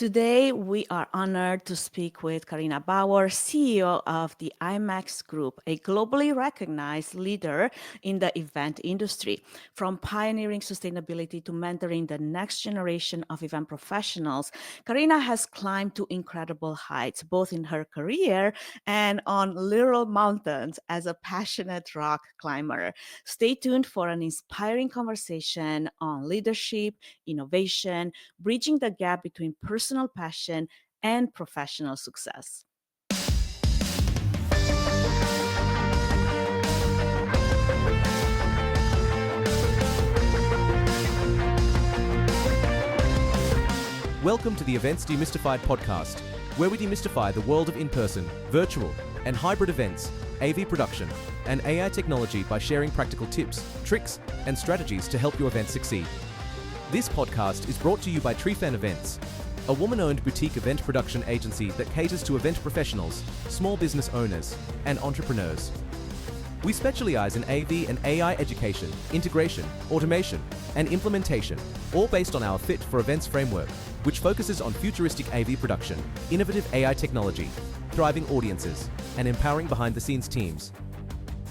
Today, we are honored to speak with Carina Bauer, CEO of the IMEX Group, a globally recognized leader in the event industry. From pioneering sustainability to mentoring the next generation of event professionals, Carina has climbed to incredible heights, both in her career and on literal mountains as a passionate rock climber. Stay tuned for an inspiring conversation on leadership, innovation, bridging the gap between personal passion and professional success. Welcome to the Events Demystified Podcast, where we demystify the world of in-person, virtual, and hybrid events, AV production, and AI technology by sharing practical tips, tricks, and strategies to help your event succeed. This podcast is brought to you by Trefan Events, a woman-owned boutique event production agency that caters to event professionals, small business owners, and entrepreneurs. We specialize in AV and AI education, integration, automation, and implementation, all based on our Fit for Events framework, which focuses on futuristic AV production, innovative AI technology, thriving audiences, and empowering behind-the-scenes teams.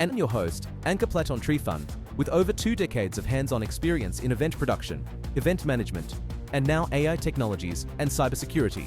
And I'm your host, Anka Platon Trefan, with over 2 decades of hands-on experience in event production, event management, and now AI technologies and cybersecurity.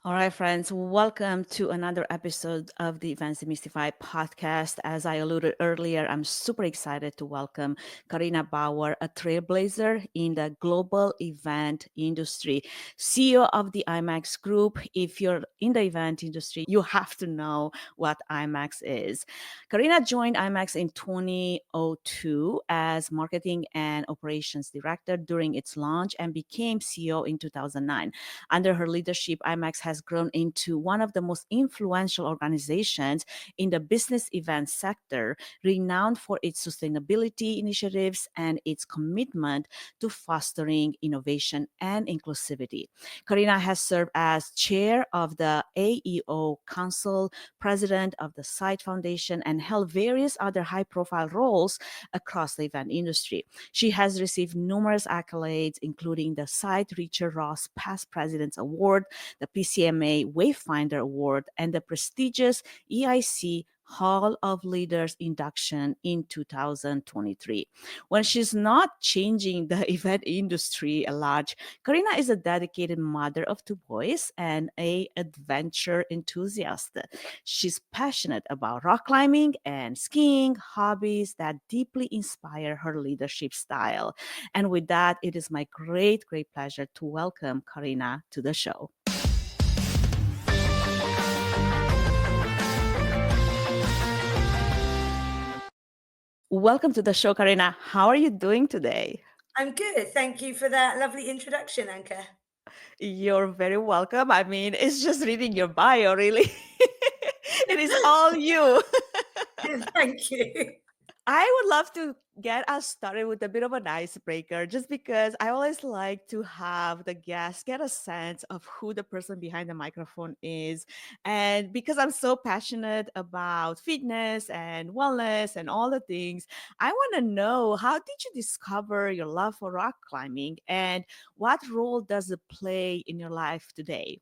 All right, friends, welcome to another episode of the Events Demystified Podcast. As I alluded earlier, I'm super excited to welcome Carina Bauer, a trailblazer in the global event industry, CEO of the IMEX Group. If you're in the event industry, you have to know what IMEX is. Carina joined IMEX in 2002 as Marketing and Operations Director during its launch and became CEO in 2009. Under her leadership, IMEX has grown into one of the most influential organizations in the business event sector, renowned for its sustainability initiatives and its commitment to fostering innovation and inclusivity. Carina has served as chair of the AEO Council, president of the Site Foundation, and held various other high-profile roles across the event industry. She has received numerous accolades, including the Site Richard Ross Past President's Award, the PCMA Wayfinder Award, and the prestigious EIC Hall of Leaders induction in 2023. When she's not changing the event industry at large, Carina is a dedicated mother of 2 boys and an adventure enthusiast. She's passionate about rock climbing and skiing, hobbies that deeply inspire her leadership style. And with that, it is my great pleasure to welcome Carina to the show. Welcome to the show, Carina. How are you doing today? I'm good. Thank you for that lovely introduction, Anka. You're very welcome. I mean, it's just reading your bio, really. It is all you. Thank you. I would love to get us started with a bit of an icebreaker, just because I always like to have the guests get a sense of who the person behind the microphone is. And because I'm so passionate about fitness and wellness and all the things, I want to know, how did you discover your love for rock climbing, and what role does it play in your life today?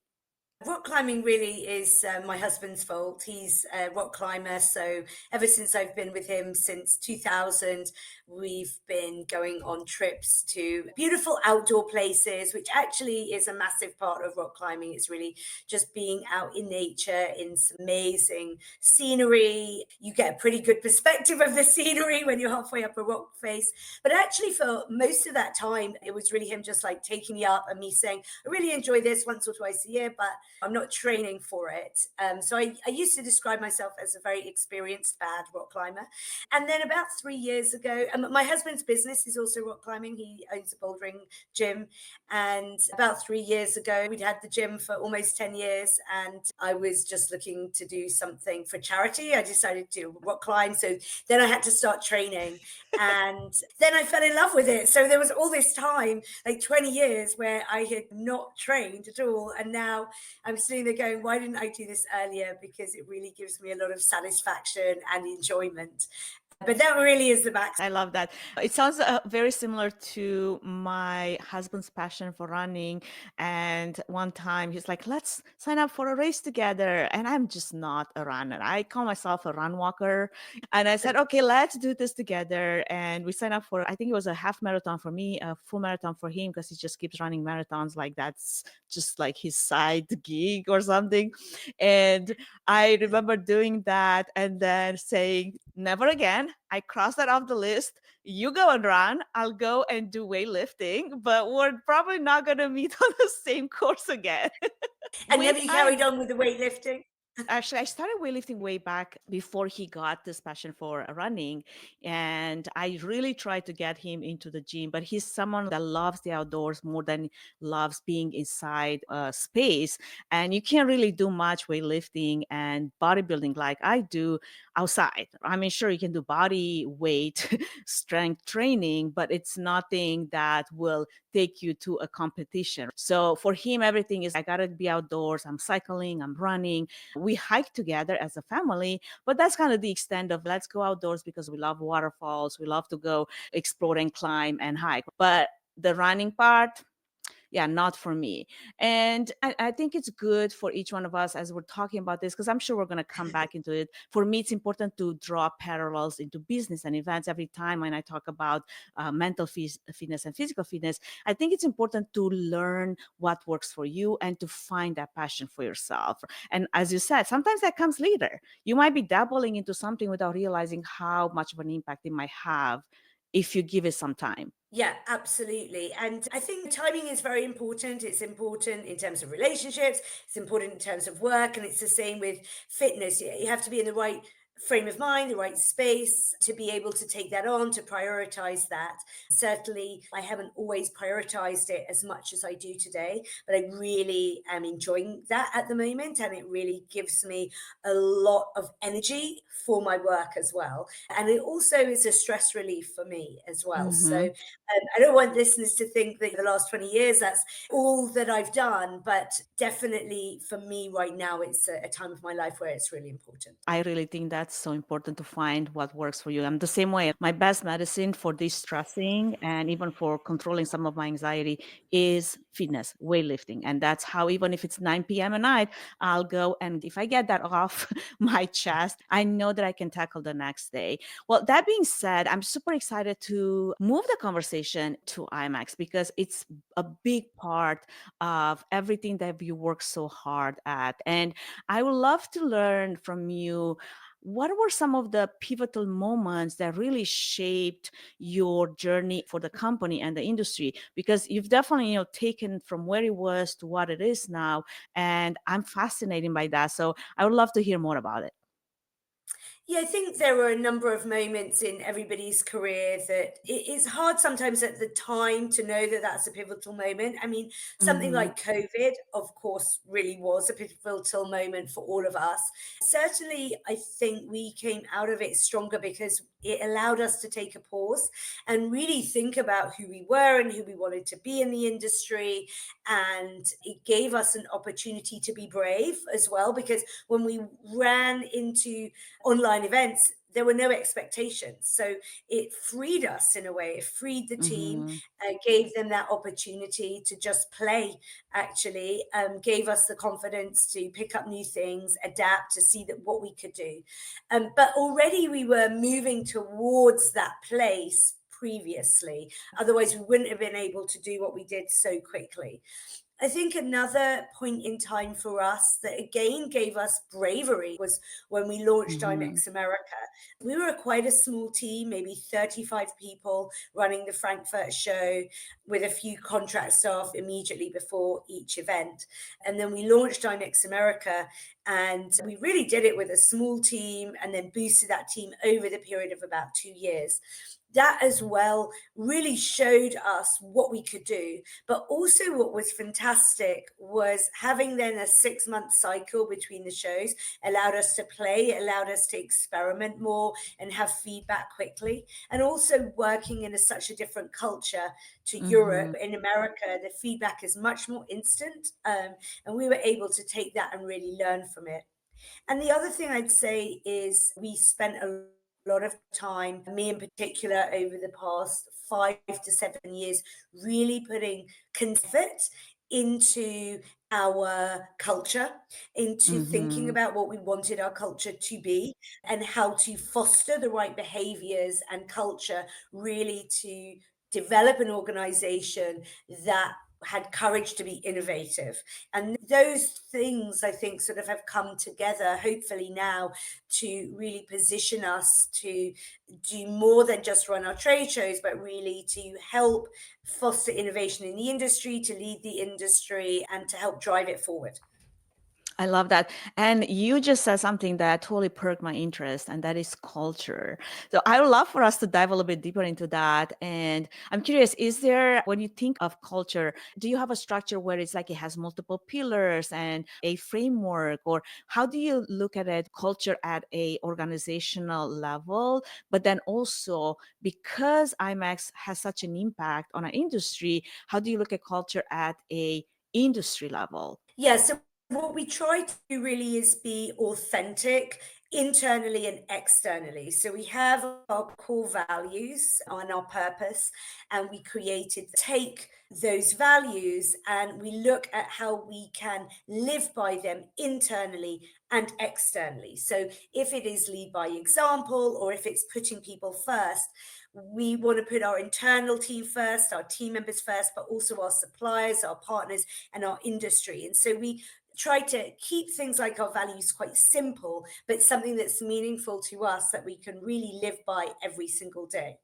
Rock climbing really is my husband's fault. He's a rock climber. So ever since I've been with him since 2000, we've been going on trips to beautiful outdoor places, which actually is a massive part of rock climbing. It's really just being out in nature in some amazing scenery. You get a pretty good perspective of the scenery when you're halfway up a rock face. But actually for most of that time, it was really him just like taking me up and me saying, I really enjoy this once or twice a year, but I'm not training for it. So I used to describe myself as a very experienced bad rock climber. And then about 3 years ago, my husband's business is also rock climbing. He owns a bouldering gym. And about 3 years ago, we'd had the gym for almost 10 years. And I was just looking to do something for charity. I decided to rock climb. So then I had to start training. And then I fell in love with it. So there was all this time, like 20 years, where I had not trained at all. And now I'm sitting there going, why didn't I do this earlier? Because it really gives me a lot of satisfaction and enjoyment. But that really is the back. I love that. It sounds very similar to my husband's passion for running. And one time he's like, let's sign up for a race together. And I'm just not a runner. I call myself a run walker. And I said, okay, let's do this together. And we signed up for, I think it was a half marathon for me, a full marathon for him, because he just keeps running marathons. Like that's just like his side gig or something. And I remember doing that and then saying, never again. I crossed that off the list. You go and run. I'll go and do weightlifting, but we're probably not going to meet on the same course again. And With have you time, carried on with the weightlifting? actually, I started weightlifting way back before he got this passion for running. And I really tried to get him into the gym, but he's someone that loves the outdoors more than loves being inside a space. And you can't really do much weightlifting and bodybuilding like I do outside. I mean, sure, you can do body weight strength training, but it's nothing that will take you to a competition. So for him, everything is I gotta be outdoors. I'm cycling, I'm running. We hike together as a family, but that's kind of the extent of let's go outdoors because we love waterfalls. We love to go explore and climb and hike. But the running part, yeah, not for me. And I think it's good for each one of us as we're talking about this, because I'm sure we're going to come back into it. For me, it's important to draw parallels into business and events every time when I talk about mental fitness and physical fitness. I think it's important to learn what works for you and to find that passion for yourself. And as you said, sometimes that comes later. You might be dabbling into something without realizing how much of an impact it might have if you give it some time. Yeah, absolutely. And I think timing is very important. It's important in terms of relationships, it's important in terms of work, and it's the same with fitness. You have to be in the right frame of mind, the right space to be able to take that on, to prioritize that. Certainly, I haven't always prioritized it as much as I do today, but I really am enjoying that at the moment. And it really gives me a lot of energy for my work as well. And it also is a stress relief for me as well. So Mm-hmm. I don't want listeners to think that the last 20 years, that's all that I've done. But definitely for me right now, it's a time of my life where it's really important. I really think that's so important to find what works for you. I'm the same way. My best medicine for de-stressing and even for controlling some of my anxiety is fitness, weightlifting. And that's how, even if it's 9 p.m. at night, I'll go. And if I get that off my chest, I know that I can tackle the next day. Well, that being said, I'm super excited to move the conversation to IMEX because it's a big part of everything that you work so hard at. And I would love to learn from you, what were some of the pivotal moments that really shaped your journey for the company and the industry? Because you've definitely, taken from where it was to what it is now, and I'm fascinated by that. So I would love to hear more about it. Yeah, I think there were a number of moments in everybody's career that it's hard sometimes at the time to know that that's a pivotal moment. I mean, something Mm-hmm. like COVID, of course, really was a pivotal moment for all of us. Certainly, I think we came out of it stronger because it allowed us to take a pause and really think about who we were and who we wanted to be in the industry. And it gave us an opportunity to be brave as well, because when we ran into online events, there were no expectations. So it freed us in a way. It freed the team, Mm-hmm. gave them that opportunity to just play, actually, gave us the confidence to pick up new things, adapt, to see that what we could do. But already we were moving towards that place previously. Otherwise, we wouldn't have been able to do what we did so quickly. I think another point in time for us that again gave us bravery was when we launched Mm-hmm. IMEX America. We were quite a small team, maybe 35 people running the Frankfurt show with a few contract staff immediately before each event. And then we launched IMEX America, and we really did it with a small team and then boosted that team over the period of about 2 years. That as well really showed us what we could do. But also, what was fantastic was having then a 6 month cycle between the shows allowed us to play, allowed us to experiment more and have feedback quickly. And also, working in such a different culture to Mm-hmm. Europe, in America, the feedback is much more instant. And we were able to take that and really learn from it. And the other thing I'd say is we spent a a lot of time, me in particular, over the past 5 to 7 years, really putting effort into our culture, into thinking Mm-hmm. about what we wanted our culture to be, and how to foster the right behaviors and culture, really to develop an organization that had courage to be innovative. And those things, I think, sort of have come together, hopefully now, to really position us to do more than just run our trade shows, but really to help foster innovation in the industry, to lead the industry, and to help drive it forward. I love that. And you just said something that totally perked my interest, and that is culture. So I would love for us to dive a little bit deeper into that. And I'm curious, is there, when you think of culture, do you have a structure where it's like it has multiple pillars and a framework? Or how do you look at it, culture at a organizational level? But then also, because IMEX has such an impact on our industry, how do you look at culture at a industry level? Yeah, so what we try to do really is be authentic internally and externally. So we have our core values and our purpose, and we created take those values and we look at how we can live by them internally and externally. So if it is lead by example, or if it's putting people first, we want to put our internal team first, our team members first, but also our suppliers, our partners, and our industry. And so we try to keep things like our values quite simple, but something that's meaningful to us that we can really live by every single day.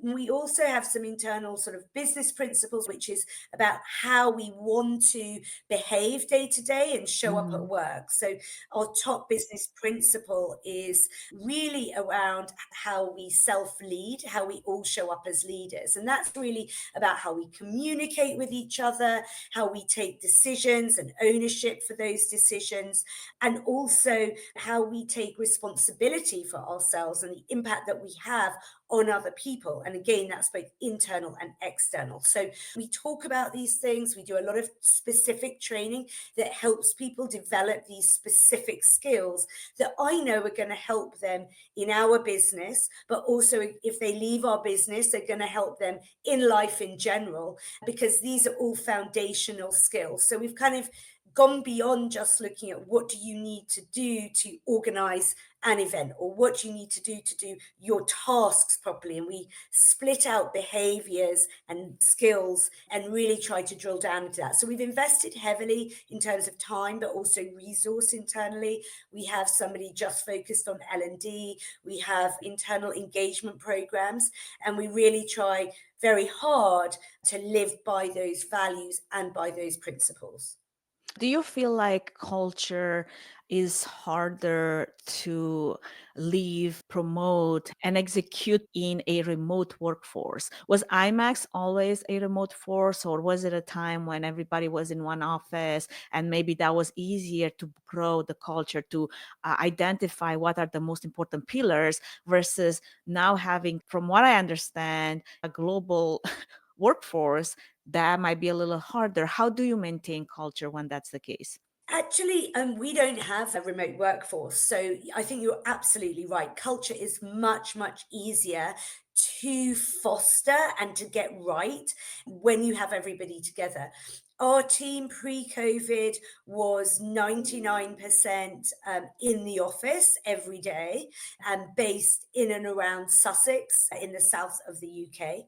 We also have some internal sort of business principles, which is about how we want to behave day to day and show up at Mhm. work. So our top business principle is really around how we self lead, how we all show up as leaders. And that's really about how we communicate with each other, how we take decisions and ownership for those decisions, and also how we take responsibility for ourselves and the impact that we have on other people. And again, that's both internal and external. So we talk about these things. We do a lot of specific training that helps people develop these specific skills that I know are going to help them in our business, but also if they leave our business, they're going to help them in life in general, because these are all foundational skills. So we've kind of gone beyond just looking at what do you need to do to organize an event, or what do you need to do your tasks properly, and we split out behaviors and skills and really try to drill down into that. So we've invested heavily in terms of time, but also resource internally. We have somebody just focused on L&D, we have internal engagement programs, and we really try very hard to live by those values and by those principles. Do you feel like culture is harder to leave, promote, and execute in a remote workforce? Was IMAX always a remote force, or was it a time when everybody was in one office and maybe that was easier to grow the culture, to identify what are the most important pillars versus now having, from what I understand, a global workforce that might be a little harder. How do you maintain culture when that's the case? Actually, we don't have a remote workforce. So I think you're absolutely right. Culture is much, much easier to foster and to get right when you have everybody together. Our team pre COVID was 99% in the office every day, and based in and around Sussex in the south of the UK.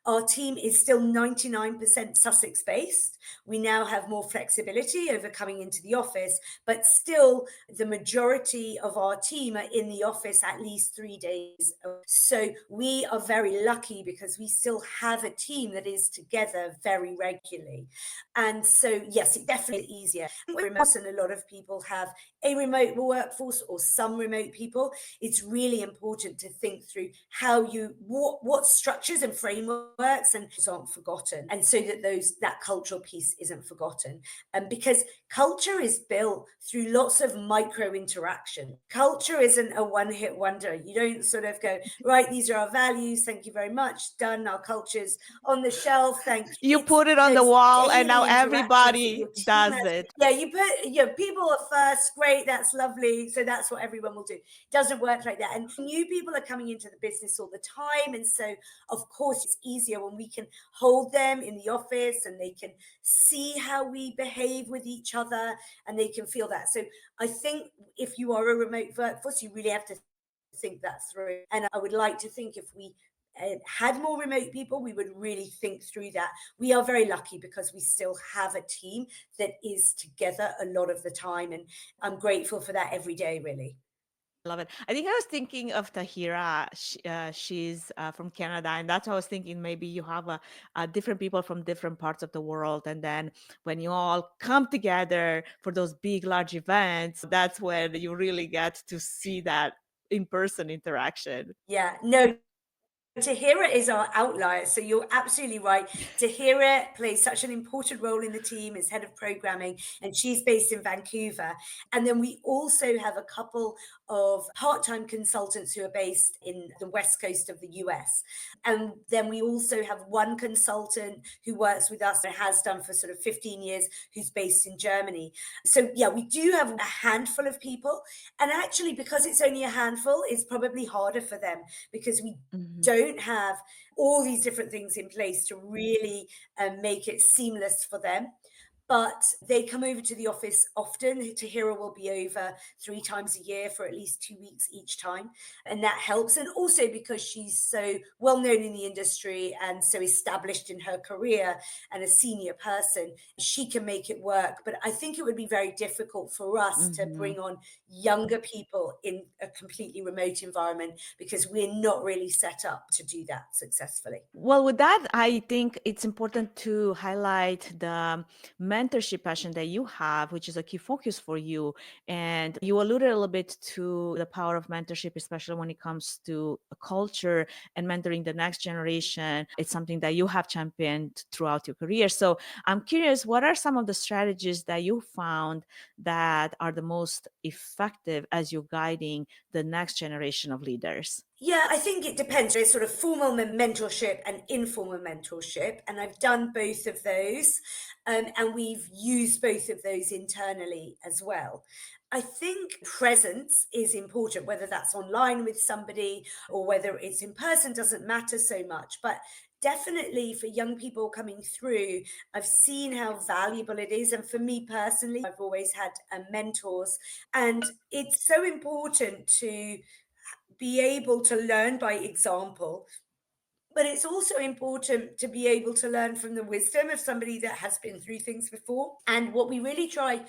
Our team is still 99% Sussex based. We now have more flexibility over coming into the office, but still the majority of our team are in the office at least 3 days a week. So we are very lucky because we still have a team that is together very regularly. And so, yes, it definitely is easier. And a lot of people have a remote workforce or some remote people. It's really important to think through how you, what structures and frameworks and aren't forgotten. And so that that cultural piece isn't forgotten. Because culture is built through lots of micro interaction. Culture isn't a one hit wonder. You don't sort of go, right, these are our values. Thank you very much. Done. Our culture's on the shelf. Thank you. You It's put it on the those wall and now daily interactions that everybody your team does has. it. Yeah, you put, people are first. Great. That's lovely. So that's what everyone will do. Doesn't work like that. And new people are coming into the business all the time. And so, of course, it's easier when we can hold them in the office and they can see how we behave with each other and they can feel that. So I think if you are a remote workforce, you really have to think that through. And I would like to think if we had more remote people, we would really think through that. We are very lucky because we still have a team that is together a lot of the time. And I'm grateful for that every day, really. Love it. I think I was thinking of Tahira. She's from Canada, and that's what I was thinking. Maybe you have different people from different parts of the world, and then when you all come together for those big, large events, that's when you really get to see that in-person interaction. Yeah, no, Tahira is our outlier. So you're absolutely right. Tahira plays such an important role in the team as head of programming, and she's based in Vancouver. And then we also have a couple of part time consultants who are based in the west coast of the US. And then we also have one consultant who works with us and has done for sort of 15 years, who's based in Germany. So, yeah, we do have a handful of people. And actually, because it's only a handful, it's probably harder for them because we Mhm. don't have all these different things in place to really make it seamless for them. But they come over to the office often. Tahira will be over 3 times a year for at least 2 weeks each time. And that helps. And also because she's so well known in the industry and so established in her career and a senior person, she can make it work. But I think it would be very difficult for us to Mhm. bring on younger people in a completely remote environment because we're not really set up to do that successfully. Well, with that, I think it's important to highlight the mentorship passion that you have, which is a key focus for you. And you alluded a little bit to the power of mentorship, especially when it comes to culture and mentoring the next generation. It's something that you have championed throughout your career. So I'm curious, what are some of the strategies that you found that are the most effective as you're guiding the next generation of leaders? Yeah, I think it depends. There's sort of formal mentorship and informal mentorship, and I've done both of those, and we've used both of those internally as well. I think presence is important, whether that's online with somebody or whether it's in person, doesn't matter so much. But definitely for young people coming through, I've seen how valuable it is. And for me personally, I've always had mentors, and it's so important to be able to learn by example, but it's also important to be able to learn from the wisdom of somebody that has been through things before. And what we really try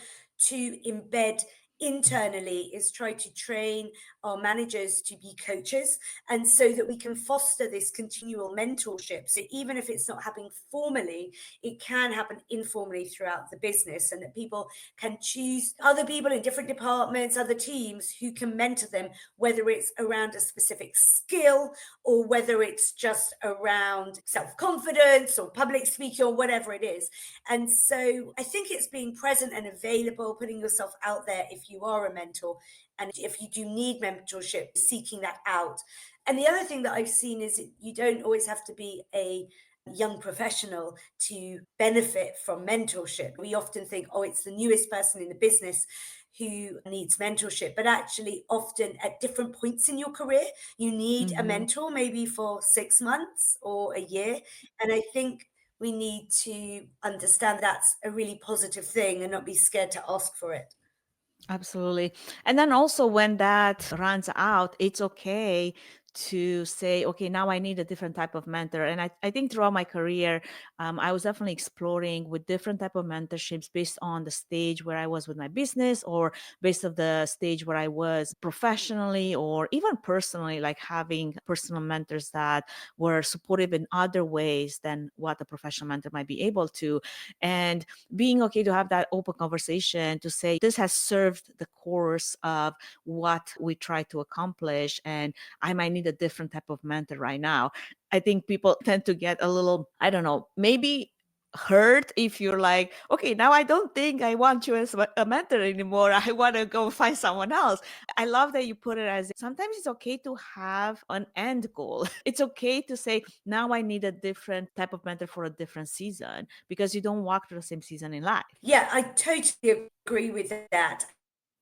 to embed internally is try to train our managers to be coaches, and so that we can foster this continual mentorship. So even if it's not happening formally, it can happen informally throughout the business, and that people can choose other people in different departments, other teams who can mentor them, whether it's around a specific skill or whether it's just around self-confidence or public speaking or whatever it is. And so I think it's being present and available, putting yourself out there if you are a mentor. And if you do need mentorship, seeking that out. And the other thing that I've seen is you don't always have to be a young professional to benefit from mentorship. We often think, oh, it's the newest person in the business who needs mentorship, but actually often at different points in your career you need a Mhm. mentor, maybe for 6 months or a year. And I think we need to understand that's a really positive thing and not be scared to ask for it. Absolutely. And then also when that runs out, it's okay to say, okay, now I need a different type of mentor. And I think throughout my career, I was definitely exploring with different type of mentorships based on the stage where I was with my business or based on the stage where I was professionally or even personally, like having personal mentors that were supportive in other ways than what a professional mentor might be able to. And being okay to have that open conversation to say this has served the course of what we try to accomplish and I might need a different type of mentor right now. I think people tend to get a little, I don't know, maybe hurt if you're like, okay, now I don't think I want you as a mentor anymore. I want to go find someone else. I love that you put it as sometimes it's okay to have an end goal. It's okay to say, now I need a different type of mentor for a different season because you don't walk through the same season in life. Yeah, I totally agree with that.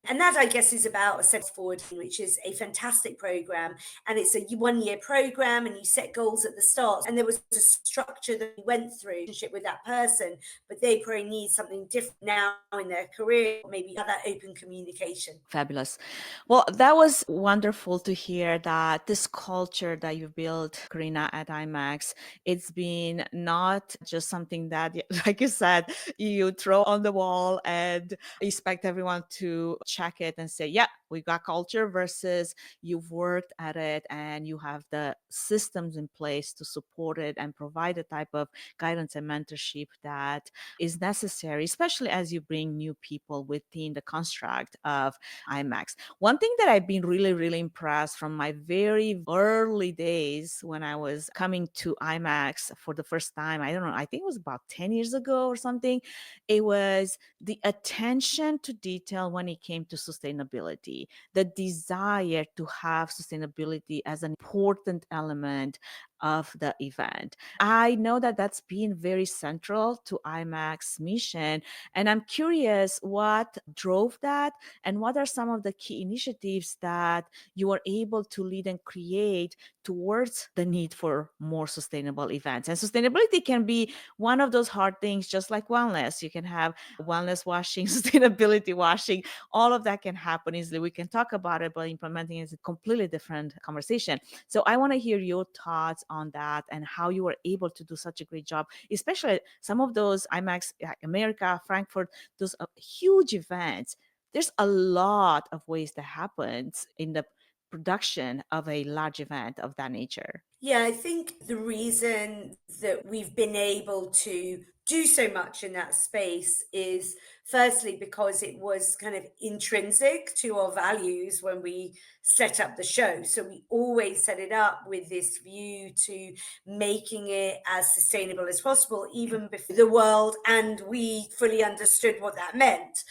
And that, I guess, is about a Set Forward, which is a fantastic program. And it's a 1 year program, and you set goals at the start. And there was a structure that we went through with that person, but they probably need something different now in their career, maybe have that open communication. Fabulous. Well, that was wonderful to hear that this culture that you built, Karina, at IMEX, it's been not just something that, like you said, you throw on the wall and expect everyone to check it and say, yeah, we got culture, versus you've worked at it and you have the systems in place to support it and provide the type of guidance and mentorship that is necessary, especially as you bring new people within the construct of IMEX. One thing that I've been really, really impressed from my very early days when I was coming to IMEX for the first time, I don't know, I think it was about 10 years ago or something, it was the attention to detail when it came to sustainability, the desire to have sustainability as an important element of the event. I know that that's been very central to IMEX mission, and I'm curious what drove that and what are some of the key initiatives that you are able to lead and create towards the need for more sustainable events. And sustainability can be one of those hard things, just like wellness. You can have wellness washing, sustainability washing, all of that can happen easily. We can talk about it, but implementing is a completely different conversation. So I want to hear your thoughts on that and how you were able to do such a great job, especially some of those IMEX, America, Frankfurt, those huge events. There's a lot of waste that happens in the production of a large event of that nature. Yeah, I think the reason that we've been able to do so much in that space is firstly because it was kind of intrinsic to our values when we set up the show. So we always set it up with this view to making it as sustainable as possible, even before the world and we fully understood what that meant.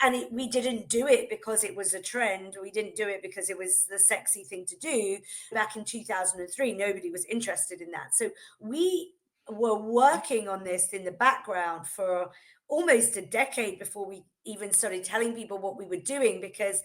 And we didn't do it because it was a trend. We didn't do it because it was the sexy thing to do. Back in 2003, nobody was interested in that. So we were working on this in the background for almost a decade before we even started telling people what we were doing, because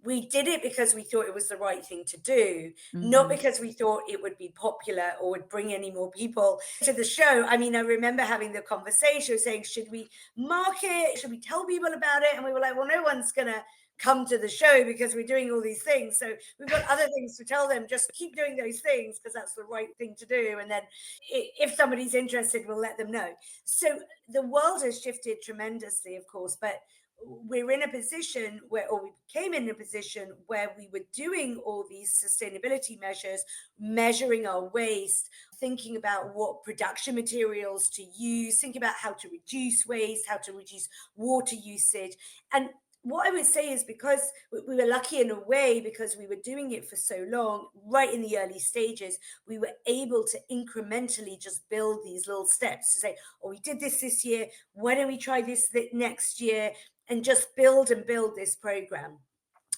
we did it because we thought it was the right thing to do, not Mhm. because we thought it would be popular or would bring any more people to the show. I mean, I remember having the conversation saying, should we market? Should we tell people about it? And we were like, well, no one's going to come to the show because we're doing all these things. So we've got other things to tell them. Just keep doing those things because that's the right thing to do. And then if somebody's interested, we'll let them know. So the world has shifted tremendously, of course, but we're in a position where, or we came in a position where we were doing all these sustainability measures, measuring our waste, thinking about what production materials to use, thinking about how to reduce waste, how to reduce water usage. And what I would say is, because we were lucky in a way, because we were doing it for so long, right in the early stages, we were able to incrementally just build these little steps to say, oh, we did this year, why don't we try this next year? And just build and build this program.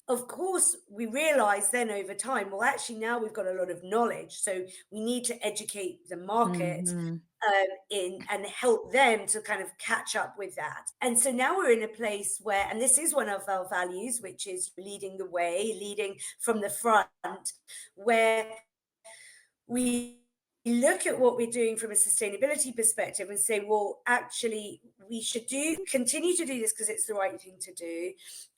Of course, we realized then over time, well, actually, now we've got a lot of knowledge. So we need to educate the market Mhm. in and help them to kind of catch up with that. And so now we're in a place where, and this is one of our values, which is leading the way, leading from the front, where we look at what we're doing from a sustainability perspective and say, well, actually, we should continue to do this because it's the right thing to do.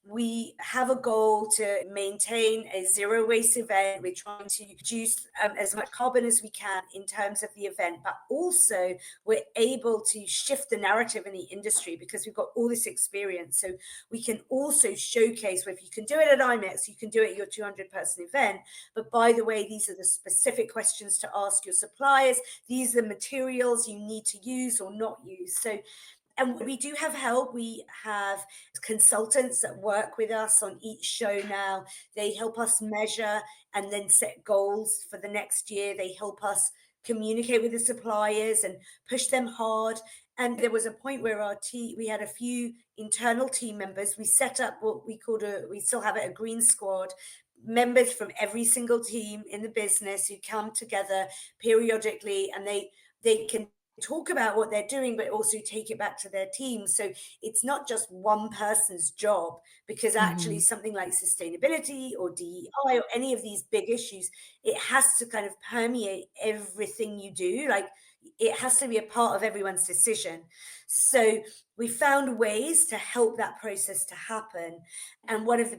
We have a goal to maintain a zero waste event. We're trying to reduce as much carbon as we can in terms of the event, but also we're able to shift the narrative in the industry because we've got all this experience. So we can also showcase where if you can do it at IMEX, you can do it at your 200-person event. But by the way, these are the specific questions to ask your suppliers. These are the materials you need to use or not use. So, and we do have help. We have consultants that work with us on each show now. They help us measure and then set goals for the next year. They help us communicate with the suppliers and push them hard. And there was a point where we had a few internal team members. We set up what we still have it, a green squad, members from every single team in the business who come together periodically, and they can talk about what they're doing, but also take it back to their team. So it's not just one person's job, because actually Mhm. something like sustainability or DEI or any of these big issues, it has to kind of permeate everything you do. Like, it has to be a part of everyone's decision. So we found ways to help that process to happen. And one of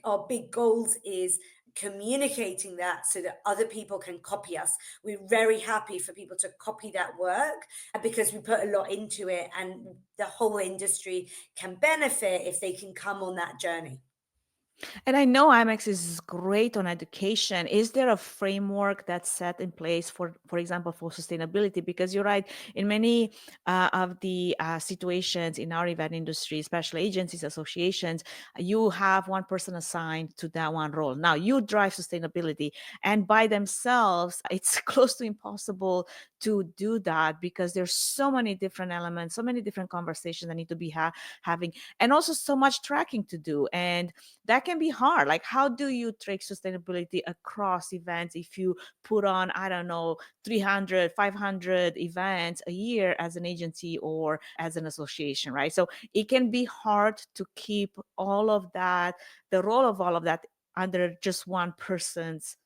our big goals is communicating that so that other people can copy us. We're very happy for people to copy that work, because we put a lot into it, and the whole industry can benefit if they can come on that journey. And I know IMEX is great on education. Is there a framework that's set in place for example, for sustainability? Because you're right, in many of the situations in our event industry, especially agencies, associations, you have one person assigned to that one role. Now you drive sustainability, and by themselves, it's close to impossible to do that because there's so many different elements, so many different conversations that need to be having, and also so much tracking to do. And that can be hard. Like, how do you track sustainability across events if you put on, I don't know, 300, 500 events a year as an agency or as an association, right? So it can be hard to keep all of that, the role of all of that, under just one person's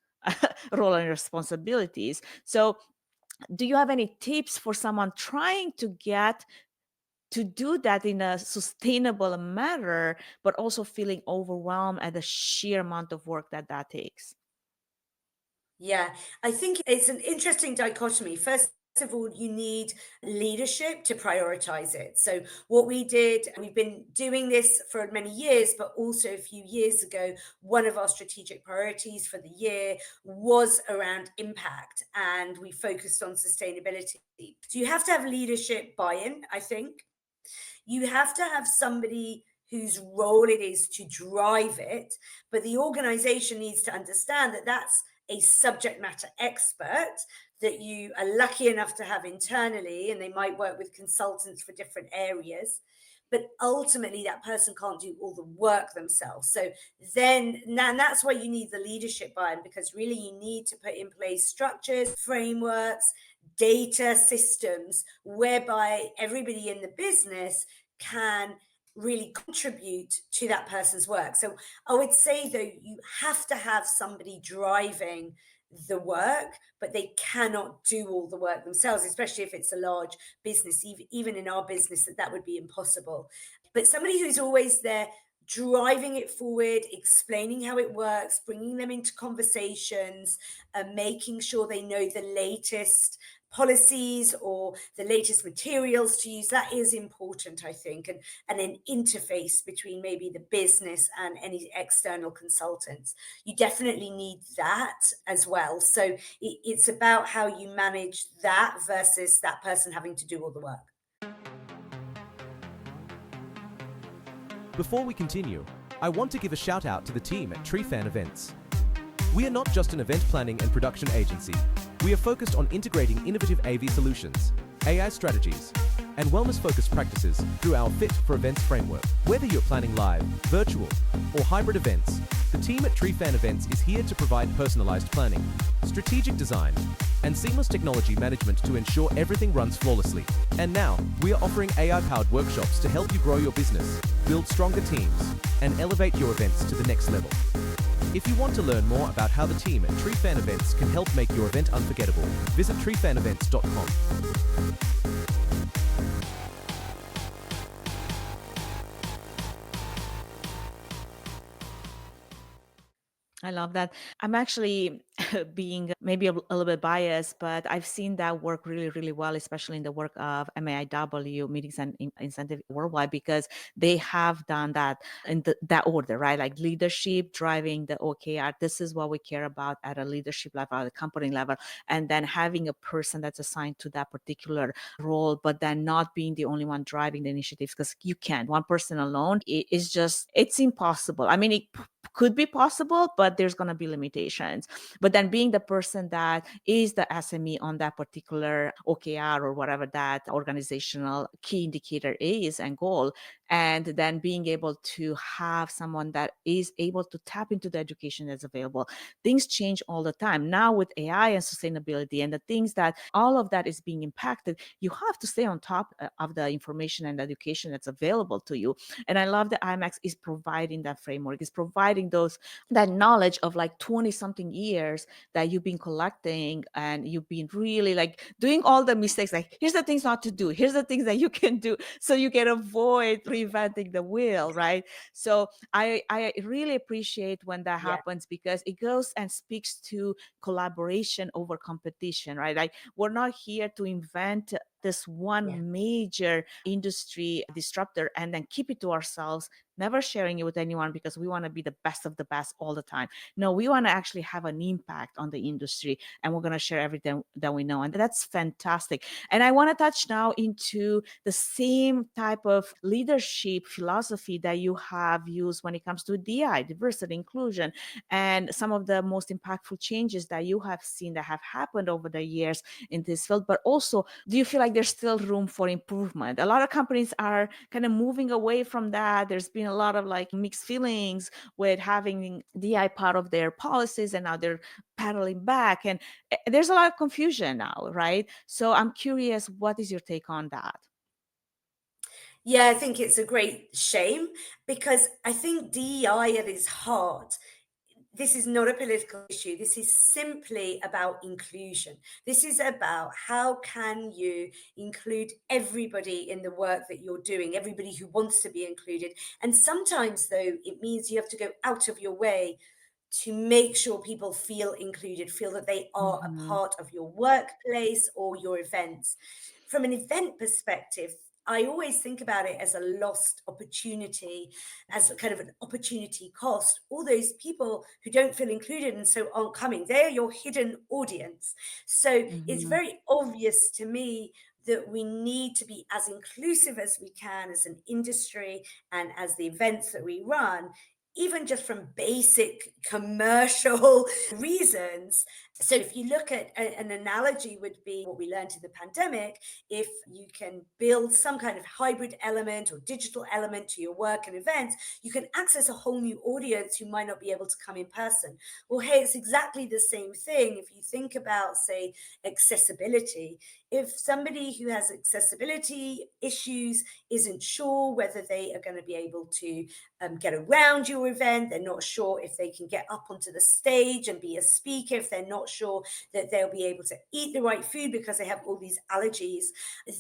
role and responsibilities. So do you have any tips for someone trying to get to do that in a sustainable manner, but also feeling overwhelmed at the sheer amount of work that that takes? Yeah, I think it's an interesting dichotomy. First of all, you need leadership to prioritize it. So, what we did, we've been doing this for many years, but also a few years ago, one of our strategic priorities for the year was around impact, and we focused on sustainability. So, you have to have leadership buy in, I think. You have to have somebody whose role it is to drive it, but the organization needs to understand that that's a subject matter expert that you are lucky enough to have internally, and they might work with consultants for different areas. But ultimately, that person can't do all the work themselves. So then, and that's why you need the leadership buy-in, because really you need to put in place structures, frameworks, data systems whereby everybody in the business can really contribute to that person's work. So I would say, though, you have to have somebody driving the work, but they cannot do all the work themselves, especially if it's a large business. Even in our business, that would be impossible. But somebody who's always there driving it forward, explaining how it works, bringing them into conversations, and making sure they know the latest policies or the latest materials to use. That is important, I think, and an interface between maybe the business and any external consultants. You definitely need that as well. So it's about how you manage that versus that person having to do all the work. Before we continue, I want to give a shout out to the team at TreeFan Events. We are not just an event planning and production agency. We are focused on integrating innovative AV solutions, AI strategies, and wellness-focused practices through our Fit for Events framework. Whether you're planning live, virtual, or hybrid events, the team at TreeFan Events is here to provide personalized planning, strategic design, and seamless technology management to ensure everything runs flawlessly. And now, we are offering AI-powered workshops to help you grow your business, build stronger teams, and elevate your events to the next level. If you want to learn more about how the team at TreeFan Events can help make your event unforgettable, visit treefanevents.com. I love that. I'm actually being maybe a little bit biased, but I've seen that work really, really well, especially in the work of MAIW, Meetings and Incentive Worldwide, because they have done that in that order, right? Like leadership driving the OKR. This is what we care about at a leadership level, at a company level. And then having a person that's assigned to that particular role, but then not being the only one driving the initiatives, because you can't. One person alone is just, it's impossible. I mean, it could be possible, but there's going to be limitations. But then being the person that is the SME on that particular OKR or whatever that organizational key indicator is and goal, and then being able to have someone that is able to tap into the education that's available. Things change all the time now with AI and sustainability and the things that all of that is being impacted. You have to stay on top of the information and education that's available to you. And I love that IMEX is providing that framework, is providing those that knowledge of like 20 something years that you've been collecting, and you've been really like doing all the mistakes. Like, here's the things not to do, here's the things that you can do, so you can avoid reinventing the wheel, right? So I really appreciate when that Yeah, happens, because it goes and speaks to collaboration over competition, right? Like, we're not here to invent this yeah. one major industry disruptor and then keep it to ourselves, never sharing it with anyone because we want to be the best of the best all the time. No, we want to actually have an impact on the industry, and we're going to share everything that we know. And that's fantastic. And I want to touch now into the same type of leadership philosophy that you have used when it comes to DI, diversity, inclusion, and some of the most impactful changes that you have seen that have happened over the years in this field. But also, do you feel like there's still room for improvement? A lot of companies are kind of moving away from that. There's been a lot of like mixed feelings with having DI part of their policies, and now they're paddling back. And there's a lot of confusion now, right? So I'm curious, what is your take on that? Yeah, I think it's a great shame because I think DEI at its heart, this is not a political issue. This is simply about inclusion. This is about how can you include everybody in the work that you're doing, everybody who wants to be included. And sometimes, though, it means you have to go out of your way to make sure people feel included, feel that they are a Mm-hmm. part of your workplace or your events. From an event perspective, I always think about it as a lost opportunity, as a kind of an opportunity cost. All those people who don't feel included and so aren't coming, they're your hidden audience. So it's Mm-hmm. very obvious to me that we need to be as inclusive as we can as an industry and as the events that we run, even just from basic commercial reasons. So if you look at an analogy would be what we learned in the pandemic, if you can build some kind of hybrid element or digital element to your work and events, you can access a whole new audience who might not be able to come in person. Well, hey, it's exactly the same thing if you think about, say, accessibility. If somebody who has accessibility issues isn't sure whether they are going to be able to get around your event, they're not sure if they can get up onto the stage and be a speaker, if they're not sure that they'll be able to eat the right food because they have all these allergies,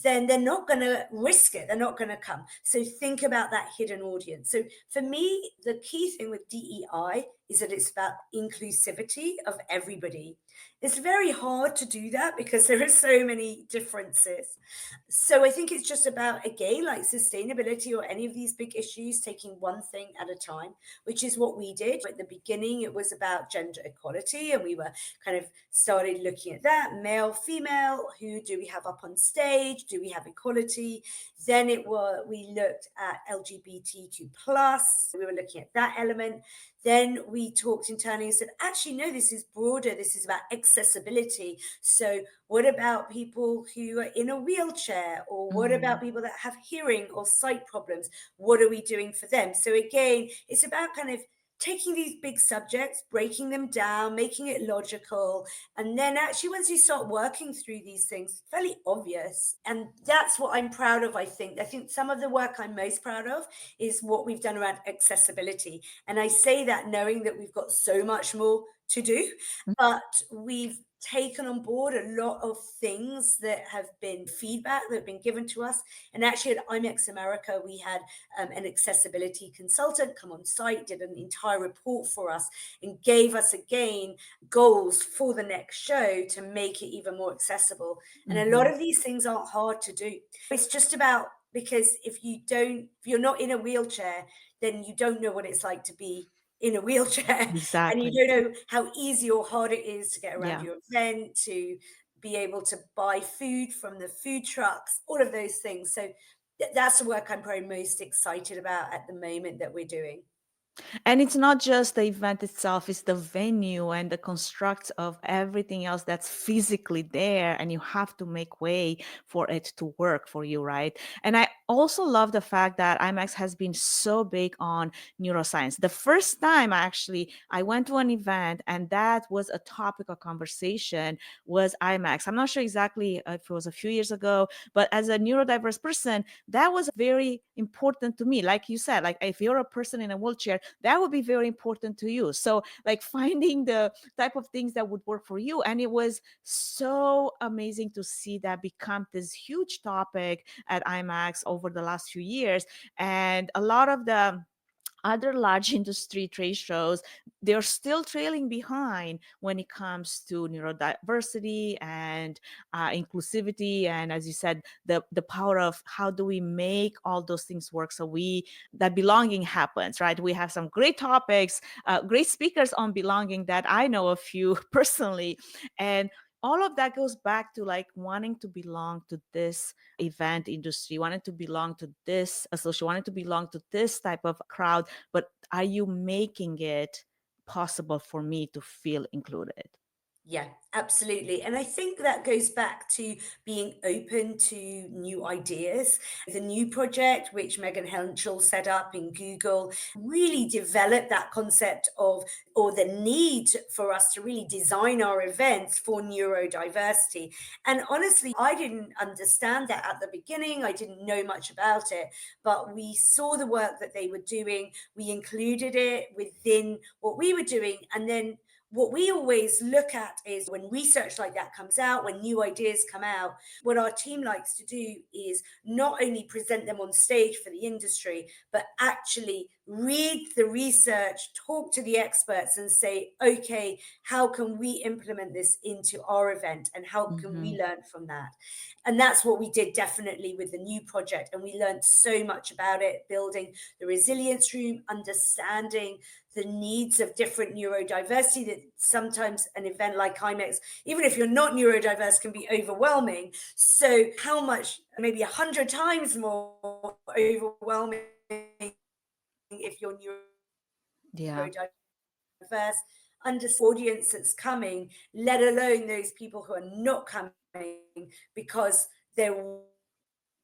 then they're not going to risk it. They're not going to come. So think about that hidden audience. So for me, the key thing with DEI is that it's about inclusivity of everybody. It's very hard to do that because there are so many differences. So I think it's just about, again, like sustainability or any of these big issues, taking one thing at a time, which is what we did. At the beginning, it was about gender equality, and we were kind of started looking at that, male, female, who do we have up on stage? Do we have equality? Then we looked at LGBTQ plus. We were looking at that element. Then we talked internally and said, actually, no, this is broader. This is about accessibility. So what about people who are in a wheelchair? Or what Mm-hmm. about people that have hearing or sight problems? What are we doing for them? So again, it's about kind of taking these big subjects, breaking them down, making it logical. And then actually, once you start working through these things, fairly obvious. And that's what I'm proud of, I think. I think some of the work I'm most proud of is what we've done around accessibility. And I say that knowing that we've got so much more to do, but we've taken on board a lot of things that have been feedback that have been given to us. And actually at IMEX America, we had an accessibility consultant come on site, did an entire report for us, and gave us again goals for the next show to make it even more accessible. And a lot Mm-hmm. of these things aren't hard to do. It's just about, because if you're not in a wheelchair, then you don't know what it's like to be in a wheelchair and you Exactly. don't know how easy or hard it is to get around Yeah. your event, to be able to buy food from the food trucks, all of those things. So that's the work I'm probably most excited about at the moment that we're doing. And it's not just the event itself, it's the venue and the construct of everything else that's physically there. And you have to make way for it to work for you, right? And I also love the fact that IMEX has been so big on neuroscience. The first time I went to an event and that was a topic of conversation was IMEX. I'm not sure exactly if it was a few years ago, but as a neurodiverse person, that was very important to me. Like you said, like if you're a person in a wheelchair, that would be very important to you. So like finding the type of things that would work for you. And it was so amazing to see that become this huge topic at IMAX over the last few years. And a lot of the other large industry trade shows, they're still trailing behind when it comes to neurodiversity and inclusivity. And as you said, the power of how do we make all those things work so that belonging happens, right? We have some great topics, great speakers on belonging that I know a few personally. And all of that goes back to like wanting to belong to this event industry, wanting to belong to this association, wanting to belong to this type of crowd. But are you making it possible for me to feel included? Yeah, absolutely. And I think that goes back to being open to new ideas. The new project, which Megan Henschel set up in Google, really developed that concept of, or the need for us to really design our events for neurodiversity. And honestly, I didn't understand that at the beginning. I didn't know much about it, but we saw the work that they were doing. We included it within what we were doing. And then what we always look at is when research like that comes out, when new ideas come out, what our team likes to do is not only present them on stage for the industry, but actually read the research, talk to the experts, and say, okay, how can we implement this into our event and how can we Mm-hmm. learn from that? And that's what we did definitely with the new project. And we learned so much about it, building the resilience room, understanding the needs of different neurodiversity, that sometimes an event like IMEX, even if you're not neurodiverse, can be overwhelming. So how much, maybe 100 times more overwhelming if you're Yeah. neurodiverse, understand the audience that's coming, let alone those people who are not coming because they're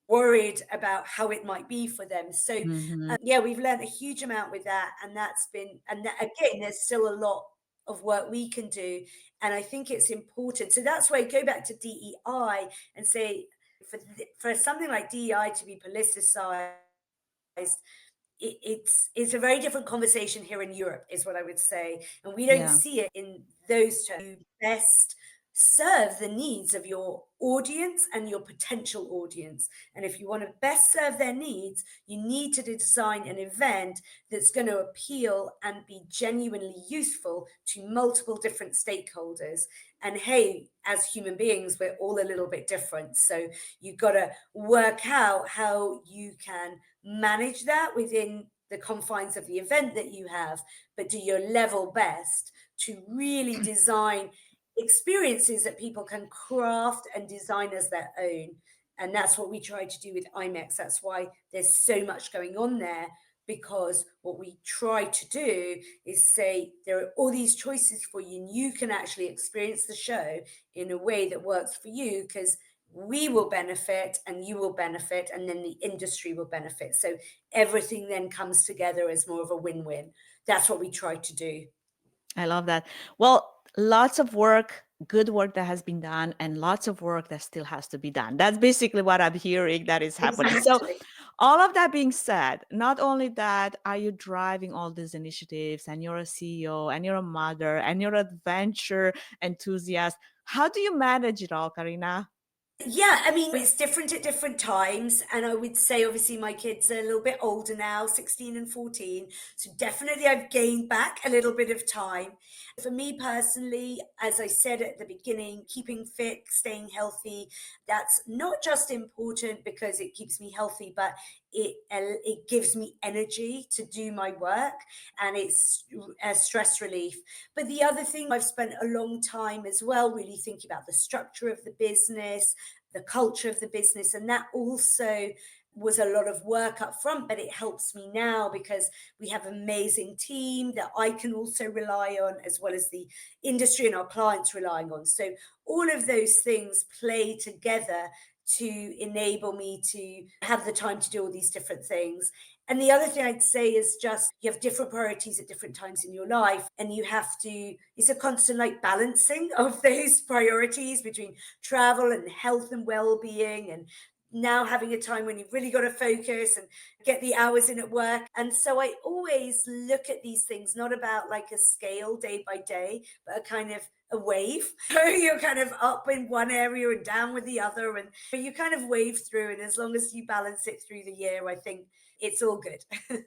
worried about how it might be for them. So Mm-hmm. yeah, we've learned a huge amount with that, and that's been, and that, again, there's still a lot of work we can do, and I think it's important. So that's why I go back to DEI and say, for something like DEI to be politicized, it's a very different conversation here in Europe, is what I would say, and we don't Yeah. see it in those terms. You best serve the needs of your audience and your potential audience. And if you want to best serve their needs, you need to design an event that's going to appeal and be genuinely useful to multiple different stakeholders. And hey, as human beings, we're all a little bit different. So you've got to work out how you can manage that within the confines of the event that you have, but do your level best to really design experiences that people can craft and design as their own. And that's what we try to do with IMEX. That's why there's so much going on there, because what we try to do is say there are all these choices for you, and you can actually experience the show in a way that works for you, because we will benefit and you will benefit, and then the industry will benefit. So everything then comes together as more of a win-win. That's what we try to do. I love that. Well, lots of work, good work that has been done, and lots of work that still has to be done. That's basically what I'm hearing that is happening. So, Exactly. all of that being said, not only that, are you driving all these initiatives, and you're a CEO, and you're a mother, and you're an adventure enthusiast. How do you manage it all, Karina? Yeah, I mean, it's different at different times. And I would say, obviously, my kids are a little bit older now, 16 and 14. So definitely I've gained back a little bit of time. For me personally, as I said at the beginning, keeping fit, staying healthy, that's not just important because it keeps me healthy, but it gives me energy to do my work, and it's a stress relief. But the other thing, I've spent a long time as well really thinking about the structure of the business, the culture of the business, and that also was a lot of work up front, but it helps me now because we have an amazing team that I can also rely on, as well as the industry and our clients relying on. So all of those things play together to enable me to have the time to do all these different things. And the other thing I'd say is just you have different priorities at different times in your life, and you have to, it's a constant like balancing of those priorities between travel and health and well-being, and now having a time when you've really got to focus and get the hours in at work. And so I always look at these things not about like a scale day by day, but a kind of a wave. So you're kind of up in one area and down with the other, and you kind of wave through. And as long as you balance it through the year, I think it's all good.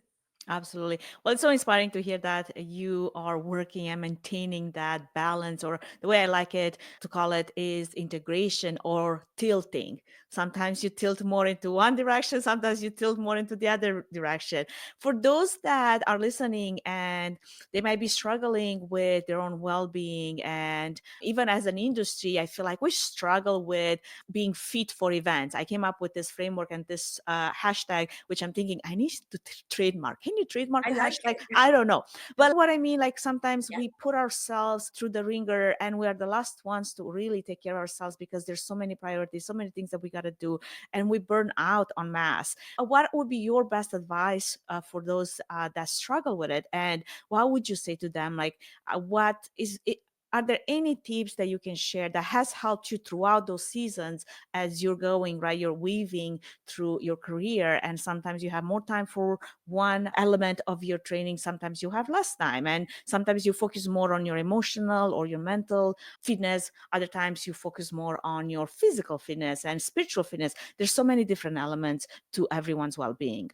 Absolutely. Well, it's so inspiring to hear that you are working and maintaining that balance, or the way I like it to call it is integration or tilting. Sometimes you tilt more into one direction, sometimes you tilt more into the other direction. For those that are listening and they might be struggling with their own well being, and even as an industry, I feel like we struggle with being fit for events. I came up with this framework and this hashtag, which I'm thinking I need to trademark. Can you trademark I the like hashtag? it. I don't know. But what I mean, like sometimes Yeah, we put ourselves through the ringer and we are the last ones to really take care of ourselves because there's so many priorities, so many things that we got to do, and we burn out en masse. What would be your best advice for those that struggle with it? And what would you say to them? Like, what is it? Are there any tips that you can share that has helped you throughout those seasons as you're going, right? You're weaving through your career, and sometimes you have more time for one element of your training, sometimes you have less time, and sometimes you focus more on your emotional or your mental fitness, other times you focus more on your physical fitness and spiritual fitness. There's so many different elements to everyone's well-being.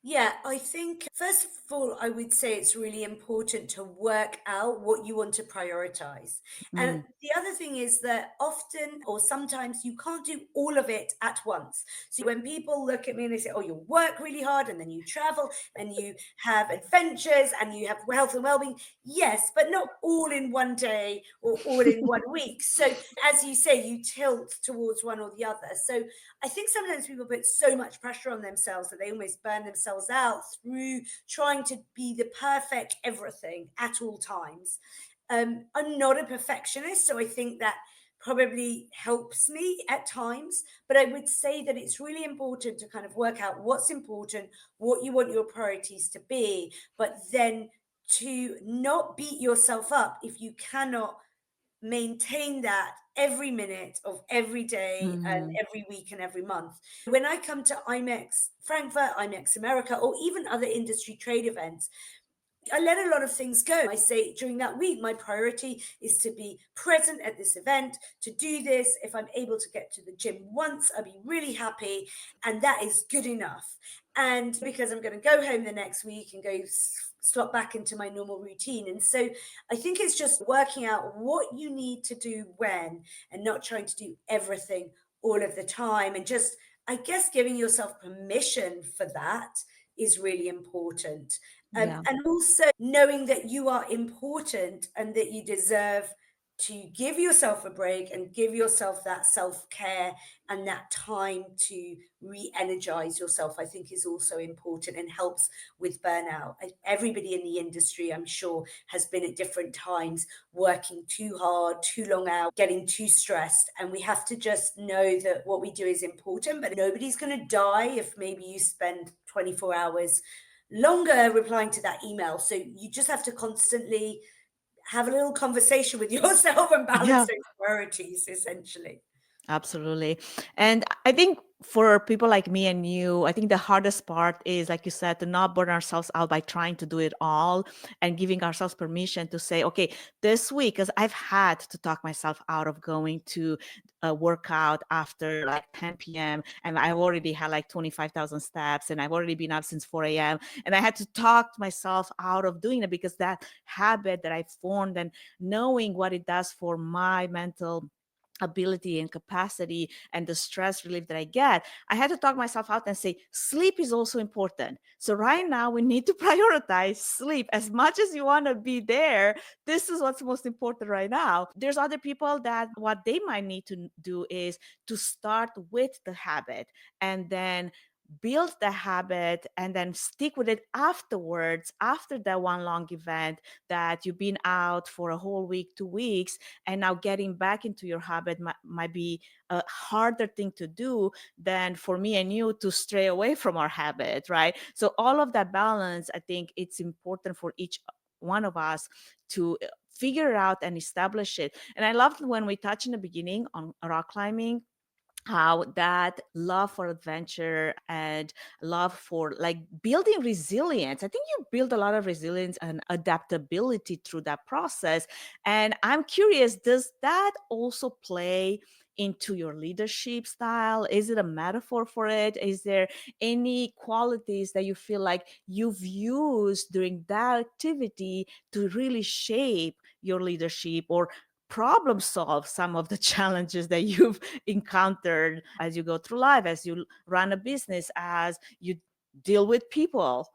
Yeah, I think first of all, I would say it's really important to work out what you want to prioritize. And Mm, the other thing is that often or sometimes you can't do all of it at once. So when people look at me and they say, oh, you work really hard and then you travel and you have adventures and you have health and well-being. Yes, but not all in one day or all in one week. So as you say, you tilt towards one or the other. So I think sometimes people put so much pressure on themselves that they almost burn themselves out through trying to be the perfect everything at all times. I'm not a perfectionist, so I think that probably helps me at times. But I would say that it's really important to kind of work out what's important, what you want your priorities to be, but then to not beat yourself up if you cannot maintain that every minute of every day and mhm. every week and every month. When I come to IMEX Frankfurt, IMEX America, or even other industry trade events, I let a lot of things go. I say during that week, my priority is to be present at this event, to do this. If I'm able to get to the gym once, I'll be really happy. And that is good enough. And because I'm going to go home the next week and go slot back into my normal routine. And so I think it's just working out what you need to do when, and not trying to do everything all of the time. And just, I guess, giving yourself permission for that is really important. Yeah. And also knowing that you are important and that you deserve to give yourself a break and give yourself that self care and that time to re energize yourself, I think is also important and helps with burnout. Everybody in the industry, I'm sure, has been at different times working too hard, too long out, getting too stressed. And we have to just know that what we do is important, but nobody's going to die if maybe you spend 24 hours longer replying to that email. So you just have to constantly have a little conversation with yourself and balance Yeah. those priorities, essentially. Absolutely. And I think for people like me and you, I think the hardest part is, like you said, to not burn ourselves out by trying to do it all and giving ourselves permission to say, okay, this week, because I've had to talk myself out of going to a workout after like 10 p.m. and I've already had like 25,000 steps and I've already been up since 4 a.m. And I had to talk myself out of doing it because that habit that I formed and knowing what it does for my mental ability and capacity and the stress relief that I get, I had to talk myself out and say, sleep is also important. So right now we need to prioritize sleep. As much as you want to be there, this is what's most important right now. There's other people that what they might need to do is to start with the habit and then build the habit and then stick with it afterwards, after that one long event that you've been out for a whole week, 2 weeks, and now getting back into your habit might be a harder thing to do than for me and you to stray away from our habit, right? So all of that balance, I think it's important for each one of us to figure it out and establish it. And I loved when we touched in the beginning on rock climbing, how that love for adventure and love for like building resilience. I think you build a lot of resilience and adaptability through that process. And I'm curious, does that also play into your leadership style? Is it a metaphor for it? Is there any qualities that you feel like you've used during that activity to really shape your leadership or problem solve some of the challenges that you've encountered as you go through life, as you run a business, as you deal with people?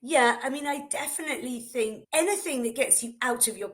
Yeah, I mean, I definitely think anything that gets you out of your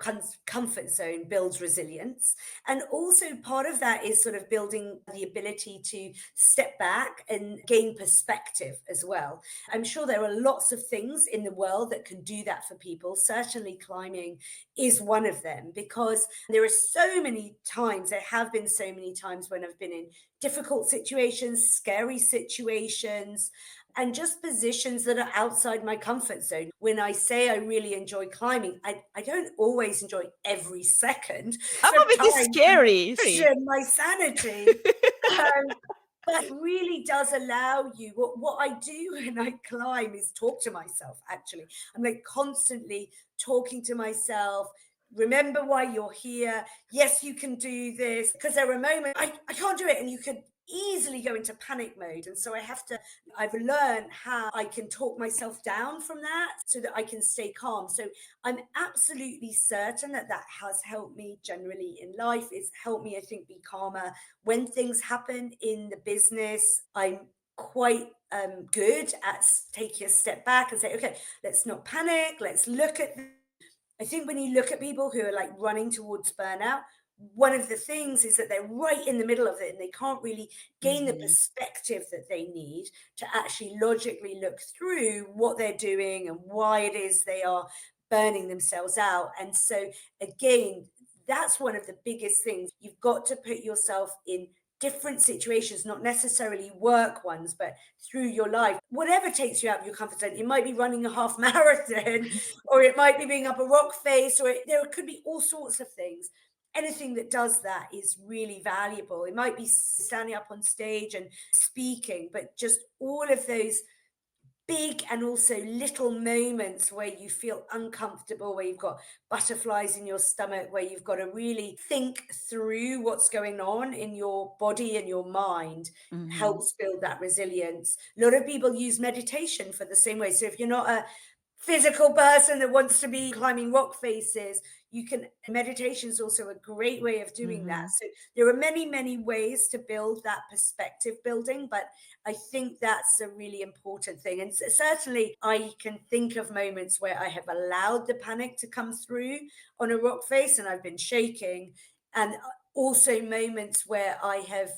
comfort zone builds resilience. And also, part of that is sort of building the ability to step back and gain perspective as well. I'm sure there are lots of things in the world that can do that for people. Certainly, climbing is one of them, because there are so many times, there have been so many times when I've been in difficult situations, scary situations, and just positions that are outside my comfort zone. When I say I really enjoy climbing, I don't always enjoy every second Some of of it is time to scary. question my sanity. Um, but it really does allow you. What I do when I climb is talk to myself, actually. I'm like constantly talking to myself. Remember why you're here. Yes, you can do this. Because there are moments I can't do it, and you could easily go into panic mode. And so I've learned how I can talk myself down from that so that I can stay calm. So I'm absolutely certain that that has helped me generally in life. It's helped me, I think, be calmer when things happen in the business. I'm quite good at taking a step back and say, okay, let's not panic. Let's look at I think when you look at people who are like running towards burnout, one of the things is that they're right in the middle of it and they can't really gain the Mhm. perspective that they need to actually logically look through what they're doing and why it is they are burning themselves out. And so, again, that's one of the biggest things. You've got to put yourself in different situations, not necessarily work ones, but through your life, whatever takes you out of your comfort zone. It might be running a half marathon, or it might be being up a rock face, or there could be all sorts of things. Anything that does that is really valuable. It might be standing up on stage and speaking, but just all of those big and also little moments where you feel uncomfortable, where you've got butterflies in your stomach, where you've got to really think through what's going on in your body and your mind, Mhm. helps build that resilience. A lot of people use meditation for the same way. So if you're not a physical person that wants to be climbing rock faces, you can meditation is also a great way of doing that. Mhm. So there are many ways to build that perspective building, but I think that's a really important thing. And certainly I can think of moments where I have allowed the panic to come through on a rock face and I've been shaking, and also moments where I have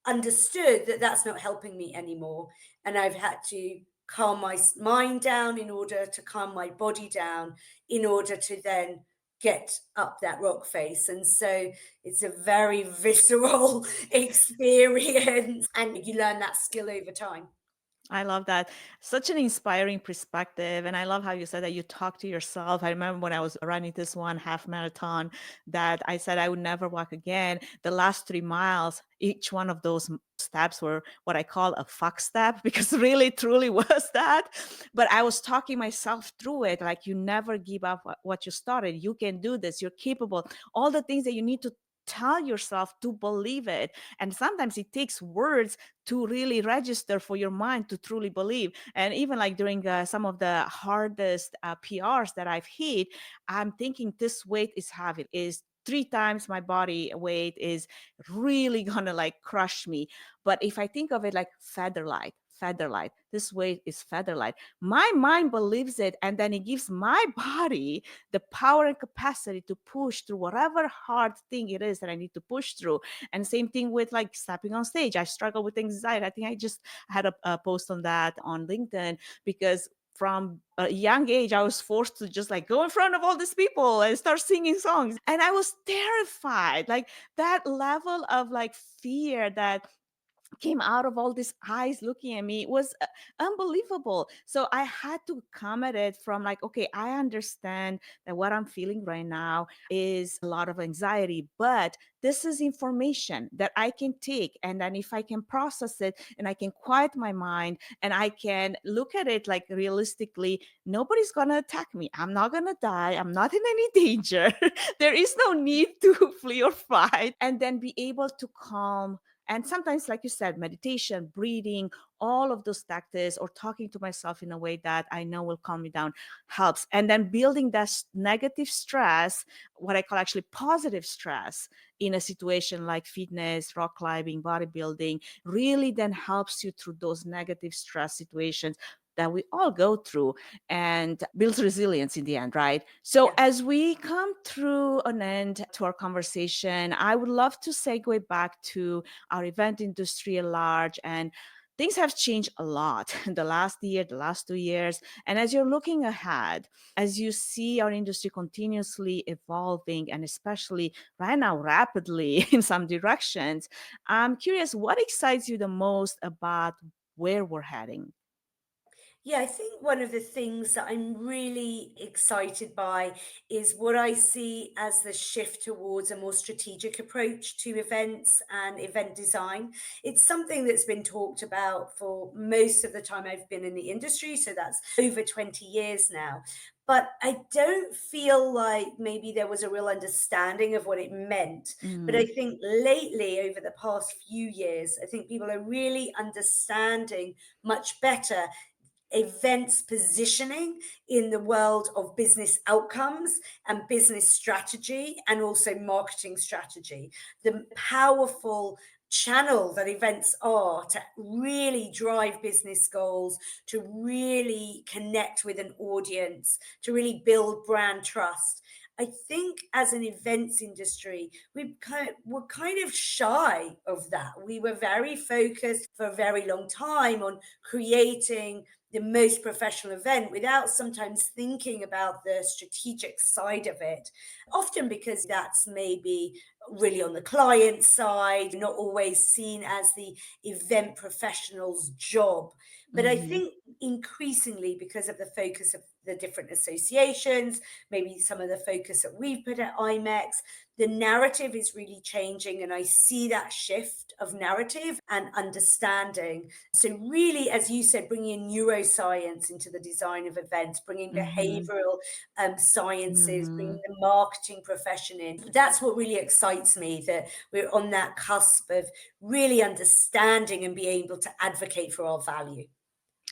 understood that that's not helping me anymore, and I've had to calm my mind down in order to calm my body down in order to then get up that rock face. And so it's a very visceral experience, and you learn that skill over time. I love that. Such an inspiring perspective. And I love how you said that you talk to yourself. I remember when I was running this one half marathon that I said I would never walk again. The last 3 miles, each one of those steps were what I call a fuck step because really, truly was that. But I was talking myself through it. Like, you never give up what you started. You can do this. You're capable. All the things that you need to tell yourself to believe it. And sometimes it takes words to really register for your mind to truly believe. And even like during some of the hardest PRs that I've hit, I'm thinking this weight is heavy, is 3 times my body weight, is really gonna like crush me. But if I think of it like feather light, featherlight. This weight is featherlight. My mind believes it, and then it gives my body the power and capacity to push through whatever hard thing it is that I need to push through. And same thing with like stepping on stage. I struggle with anxiety. I think I just had a post on that on LinkedIn, because from a young age, I was forced to just like go in front of all these people and start singing songs. And I was terrified. Like that level of like fear that came out of all these eyes looking at me was unbelievable. So I had to come at it from like, okay, I understand that what I'm feeling right now is a lot of anxiety, but this is information that I can take. And then if I can process it and I can quiet my mind and I can look at it like realistically, nobody's going to attack me. I'm not going to die. I'm not in any danger. There is no need to flee or fight. And then be able to calm. And sometimes, like you said, meditation, breathing, all of those tactics, or talking to myself in a way that I know will calm me down helps. And then building that negative stress, what I call actually positive stress in a situation like fitness, rock climbing, bodybuilding, really then helps you through those negative stress situations that we all go through, and builds resilience in the end, right? So Yeah. as we come through an end to our conversation, I would love to segue back to our event industry at large. And things have changed a lot in the last year, the last 2 years. And as you're looking ahead, as you see our industry continuously evolving, and especially right now rapidly in some directions, I'm curious, what excites you the most about where we're heading? Yeah, I think one of the things that I'm really excited by is what I see as the shift towards a more strategic approach to events and event design. It's something that's been talked about for most of the time I've been in the industry. So that's over 20 years now. But I don't feel like maybe there was a real understanding of what it meant. But I Mm, think lately, over the past few years, I think people are really understanding much better events positioning in the world of business outcomes and business strategy and also marketing strategy. The powerful channel that events are to really drive business goals, to really connect with an audience, to really build brand trust. I think as an events industry, were kind of shy of that. We were very focused for a very long time on creating the most professional event without sometimes thinking about the strategic side of it. Often because that's maybe really on the client side, not always seen as the event professional's job. But I mhm, think increasingly, because of the focus of the different associations, maybe some of the focus that we've put at IMEX, the narrative is really changing. And I see that shift of narrative and understanding. So, really, as you said, bringing in neuroscience into the design of events, bringing mhm, behavioral sciences, bringing mhm. the marketing profession in. That's what really excites me, that we're on that cusp of really understanding and being able to advocate for our value.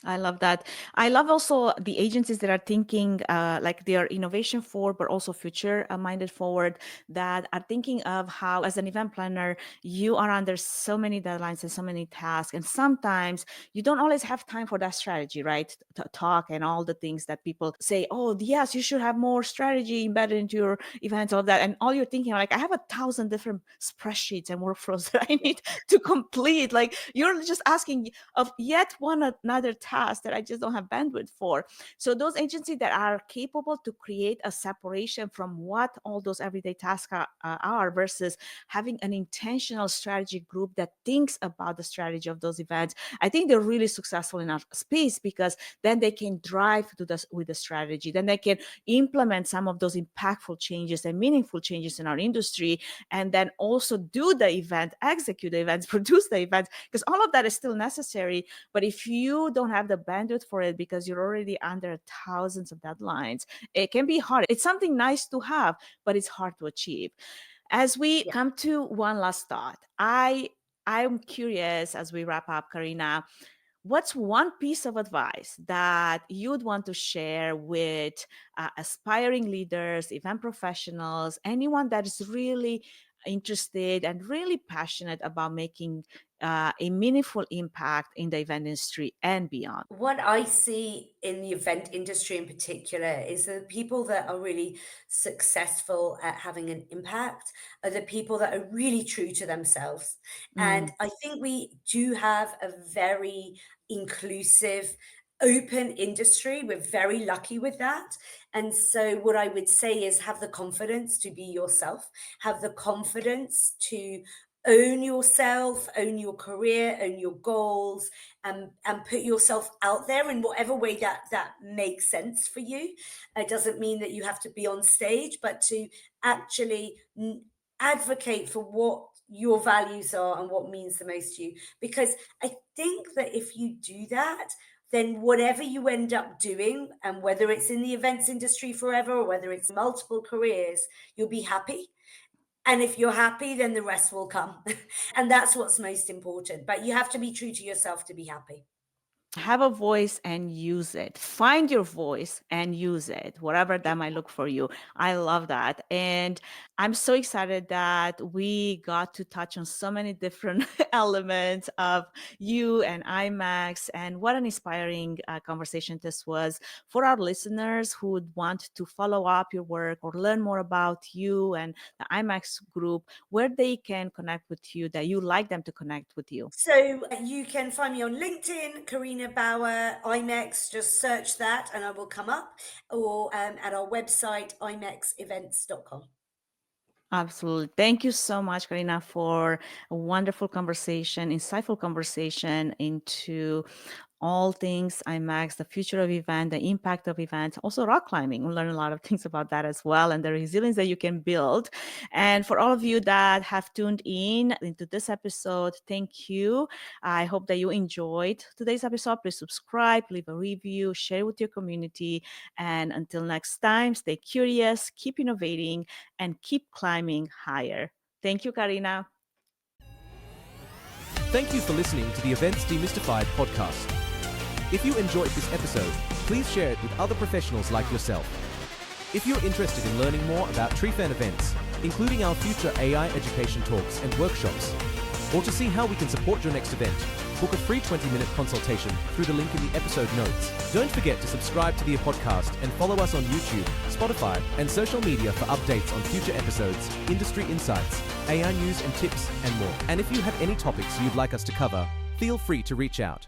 I love that. I love also the agencies that are thinking like they are innovation forward, but also future minded forward, that are thinking of how, as an event planner, you are under so many deadlines and so many tasks. And sometimes you don't always have time for that strategy, right? Talk and all the things that people say, oh, yes, you should have more strategy embedded into your events, all of that. And all you're thinking, like, I have 1,000 different spreadsheets and workflows that I need to complete. Like, you're just asking of yet one another task that I just don't have bandwidth for. So those agencies that are capable to create a separation from what all those everyday tasks are versus having an intentional strategy group that thinks about the strategy of those events, I think they're really successful in our space, because then they can drive to this with the strategy. Then they can implement some of those impactful changes and meaningful changes in our industry, and then also do the event, execute the events, produce the events, because all of that is still necessary. But if you don't have the bandwidth for it because you're already under thousands of deadlines, it can be hard. It's something nice to have, but it's hard to achieve. As we Yeah. come to one last thought, I'm curious, as we wrap up, Karina, what's one piece of advice that you'd want to share with aspiring leaders, event professionals, anyone that is really interested and really passionate about making a meaningful impact in the event industry and beyond. What I see in the event industry in particular is the people that are really successful at having an impact are the people that are really true to themselves. And Mm. I think we do have a very inclusive, open industry. We're very lucky with that. And so, what I would say is have the confidence to be yourself, have the confidence to own yourself, own your career, own your goals, and put yourself out there in whatever way that makes sense for you. It doesn't mean that you have to be on stage, but to actually advocate for what your values are and what means the most to you. Because I think that if you do that, then whatever you end up doing, and whether it's in the events industry forever or whether it's multiple careers, you'll be happy. And if you're happy, then the rest will come. And that's what's most important. But you have to be true to yourself to be happy. Have a voice and use it. Find your voice and use it, whatever that might look for you. I love that. And I'm so excited that we got to touch on so many different elements of you and IMEX. And what an inspiring conversation this was for our listeners who would want to follow up your work or learn more about you and the IMEX group, where they can connect with you, that you like them to connect with you. So you can find me on LinkedIn, Carina Bauer, IMEX, just search that and I will come up, or at our website, imexevents.com. Absolutely. Thank you so much, Karina, for a wonderful conversation, insightful conversation into all things IMAX, the future of event, the impact of events, also rock climbing. We learn a lot of things about that as well, and the resilience that you can build. And for all of you that have tuned in into this episode, thank you. I hope that you enjoyed today's episode. Please subscribe, leave a review, share with your community. And until next time, stay curious, keep innovating, and keep climbing higher. Thank you, Karina. Thank you for listening to the Events Demystified podcast. If you enjoyed this episode, please share it with other professionals like yourself. If you're interested in learning more about TreeFan events, including our future AI education talks and workshops, or to see how we can support your next event, book a free 20-minute consultation through the link in the episode notes. Don't forget to subscribe to the podcast and follow us on YouTube, Spotify, and social media for updates on future episodes, industry insights, AI news and tips, and more. And if you have any topics you'd like us to cover, feel free to reach out.